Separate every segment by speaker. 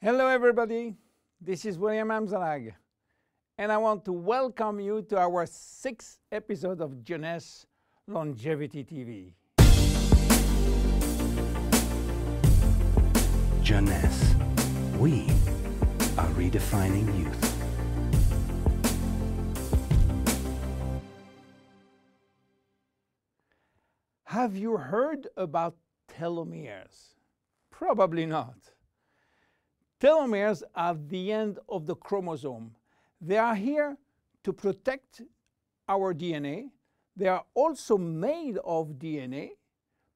Speaker 1: Hello everybody, this is William Amzalag, and I want to welcome you to our 6th episode of Jeunesse Longevity TV.
Speaker 2: Jeunesse, we are redefining youth.
Speaker 1: Have you heard about telomeres? Probably not. Telomeres are the end of the chromosome. They are here to protect our DNA. They are also made of DNA,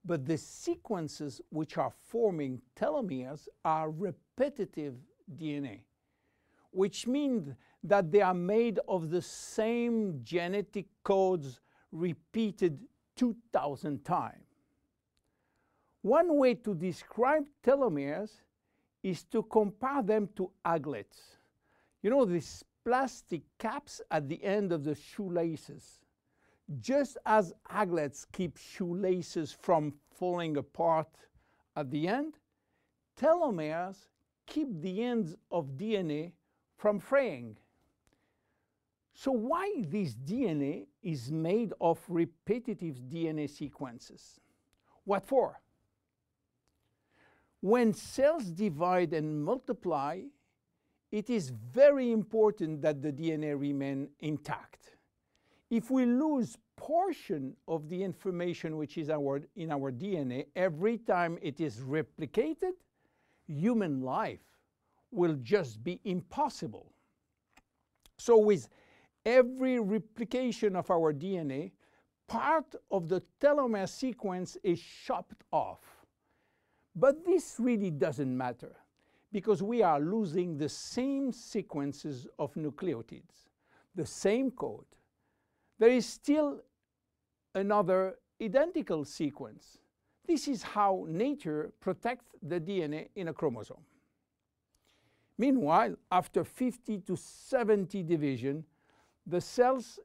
Speaker 1: but the sequences which are forming telomeres are repetitive DNA, which means that they are made of the same genetic codes repeated 2,000 times. One way to describe telomeres is to compare them to aglets. You know, these plastic caps at the end of the shoelaces. Just as aglets keep shoelaces from falling apart at the end, telomeres keep the ends of DNA from fraying. So why this DNA is made of repetitive DNA sequences? What for? When cells divide and multiply, it is very important that the DNA remain intact. If we lose portion of the information which is in our DNA every time it is replicated, human life will just be impossible. So with every replication of our DNA, part of the telomere sequence is chopped off. But this really doesn't matter, because we are losing the same sequences of nucleotides, the same code. There is still another identical sequence. This is how nature protects the DNA in a chromosome. Meanwhile, after 50 to 70 division, the cells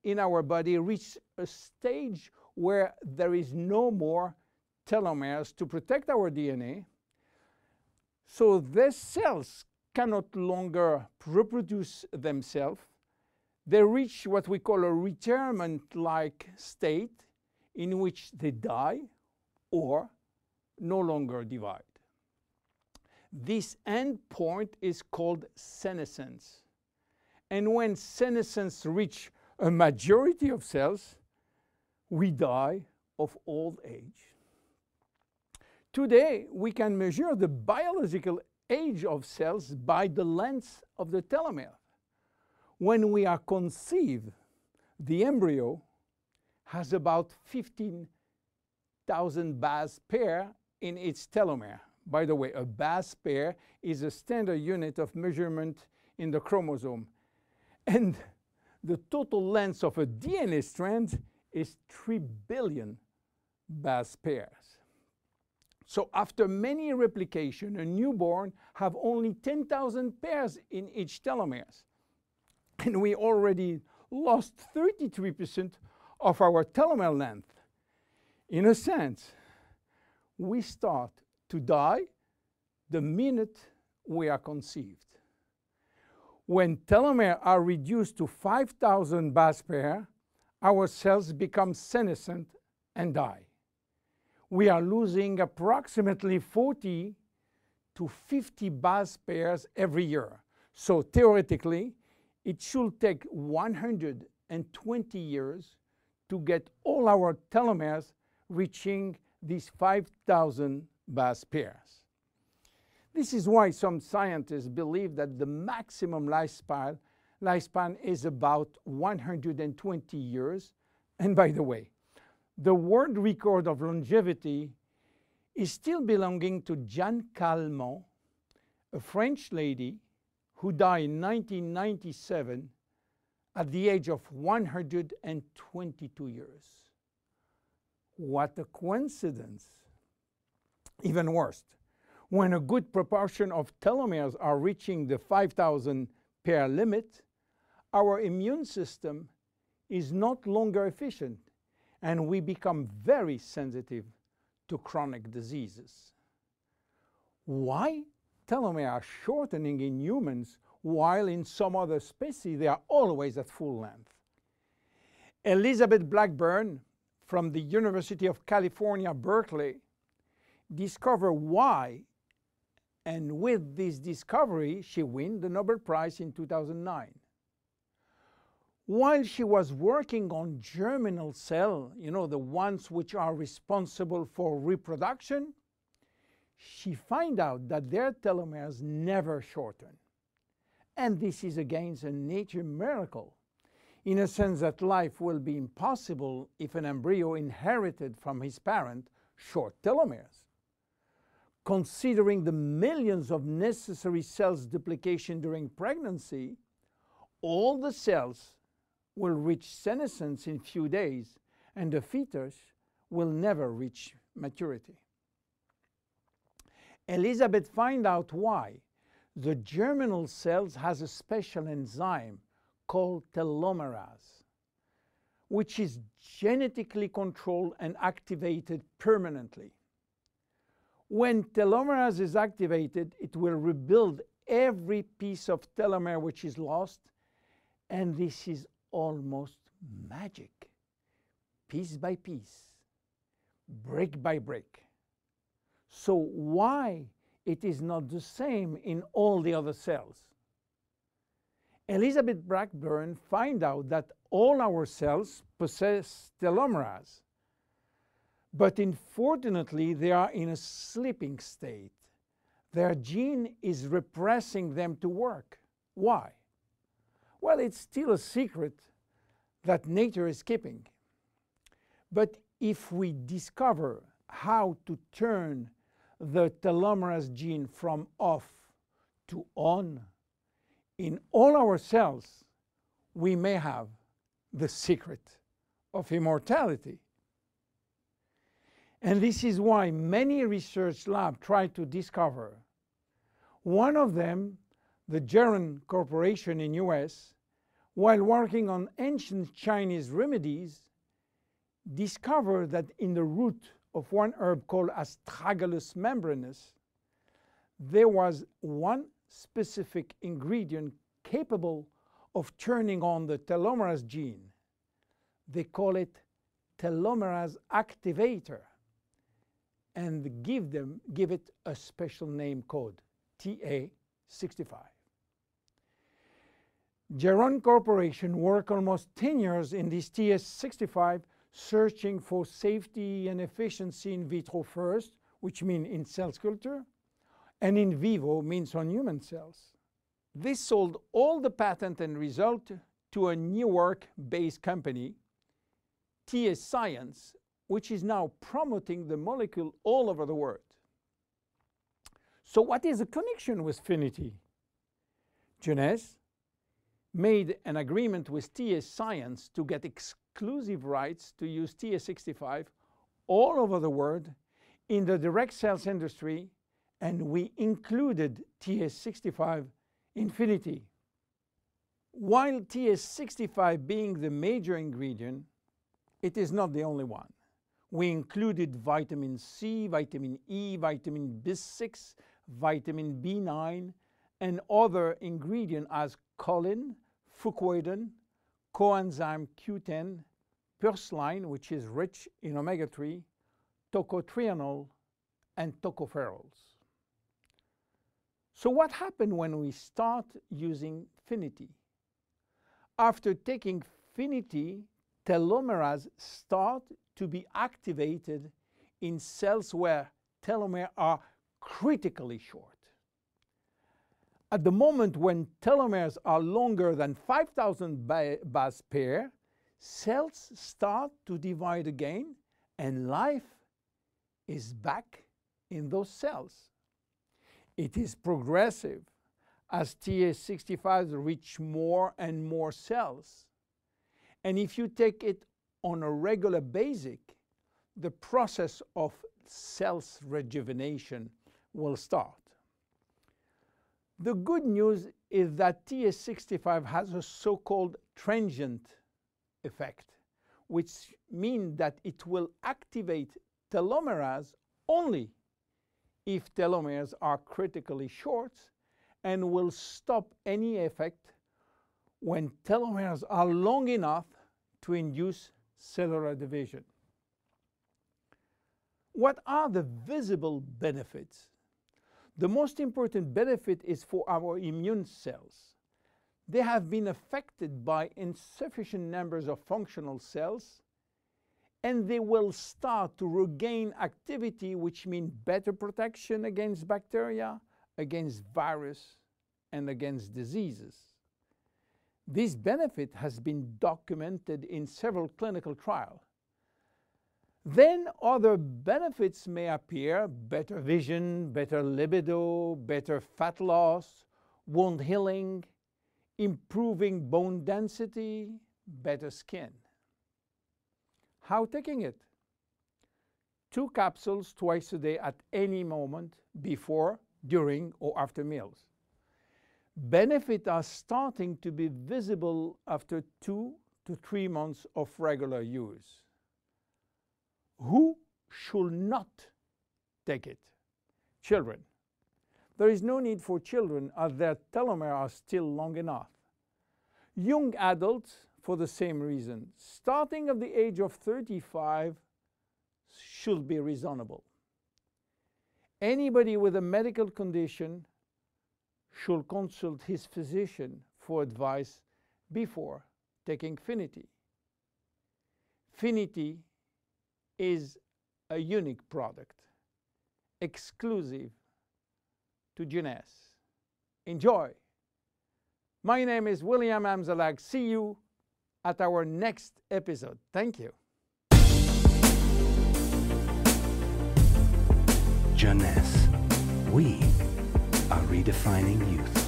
Speaker 1: in our body reach a stage where there is no more telomeres to protect our DNA. So these cells cannot longer reproduce themselves. They reach what we call a retirement-like state in which they die or no longer divide. This end point is called senescence. And when senescence reaches a majority of cells, we die of old age. Today, we can measure the biological age of cells by the length of the telomere. When we are conceived, the embryo has about 15,000 base pair in its telomere. By the way, a base pair is a standard unit of measurement in the chromosome. And the total length of a DNA strand is 3 billion base pairs. So after many replication, a newborn have only 10,000 pairs in each telomeres. And we already lost 33% of our telomere length. In a sense, we start to die the minute we are conceived. When telomeres are reduced to 5,000 base pairs, our cells become senescent and die. We are losing approximately 40 to 50 base pairs every year. So theoretically, it should take 120 years to get all our telomeres reaching these 5,000 base pairs. This is why some scientists believe that the maximum lifespan is about 120 years. And by the way, the world record of longevity is still belonging to Jeanne Calment, a French lady who died in 1997 at the age of 122 years. What a coincidence! Even worse, when a good proportion of telomeres are reaching the 5,000 pair limit, our immune system is not longer efficient, and we become very sensitive to chronic diseases. Why telomeres are shortening in humans, while in some other species they are always at full length. Elizabeth Blackburn from the University of California, Berkeley, discovered why, and with this discovery, she won the Nobel Prize in 2009. While she was working on germinal cells, the ones which are responsible for reproduction, she found out that their telomeres never shorten. And this is again a nature miracle, in a sense that life will be impossible if an embryo inherited from his parent short telomeres. Considering the millions of necessary cells duplication during pregnancy, all the cells will reach senescence in few days, and the fetus will never reach maturity. Elizabeth found out why. The germinal cells has a special enzyme called telomerase, which is genetically controlled and activated permanently. When telomerase is activated, it will rebuild every piece of telomere which is lost, and this is almost magic. Piece by piece, brick by brick. So why it is not the same in all the other cells? Elizabeth Blackburn found out that all our cells possess telomerase, but unfortunately they are in a sleeping state. Their gene is repressing them to work. Why? Well, it's still a secret that nature is keeping. But if we discover how to turn the telomerase gene from off to on in all our cells, we may have the secret of immortality. And this is why many research labs try to discover. One of them, the Geron Corporation in US, while working on ancient Chinese remedies, discovered that in the root of one herb called Astragalus membranus, there was one specific ingredient capable of turning on the telomerase gene. They call it telomerase activator, and give it a special name code, TA65. Geron Corporation worked almost 10 years in this TA65, searching for safety and efficiency in vitro first, which means in cell culture, and in vivo means on human cells. They sold all the patent and result to a Newark-based company, TA Science, which is now promoting the molecule all over the world. So what is the connection with Finity? Jeunesse made an agreement with TA Science to get exclusive rights to use TA65 all over the world in the direct sales industry, and we included TA65 Infinity. While TA65 being the major ingredient, it is not the only one. We included vitamin C, vitamin E, vitamin B6, vitamin B9, and other ingredients as choline, fucoidan, coenzyme Q10, purslane, which is rich in omega-3, tocotrienol, and tocopherols. So what happened when we start using Finity? After taking Finity, telomerase start to be activated in cells where telomeres are critically short. At the moment when telomeres are longer than 5,000 base pair, cells start to divide again, and life is back in those cells. It is progressive as TA65 reach more and more cells. And if you take it on a regular basis, the process of cells rejuvenation will start. The good news is that TA65 has a so-called transient effect, which means that it will activate telomerase only if telomeres are critically short and will stop any effect when telomeres are long enough to induce cellular division. What are the visible benefits? The most important benefit is for our immune cells. They have been affected by insufficient numbers of functional cells, and they will start to regain activity, which means better protection against bacteria, against virus, and against diseases. This benefit has been documented in several clinical trials. Then other benefits may appear: better vision, better libido, better fat loss, wound healing, improving bone density, better skin. How taking it? 2 capsules twice a day at any moment before, during, or after meals. Benefits are starting to be visible after 2 to 3 months of regular use. Who should not take it? Children. There is no need for children as their telomeres are still long enough. Young adults, for the same reason, starting at the age of 35, should be reasonable. Anybody with a medical condition should consult his physician for advice before taking Finity. Finity is a unique product, exclusive to Jeunesse. Enjoy! My name is William Amzalag. See you at our next episode. Thank you.
Speaker 2: Jeunesse. We are redefining youth.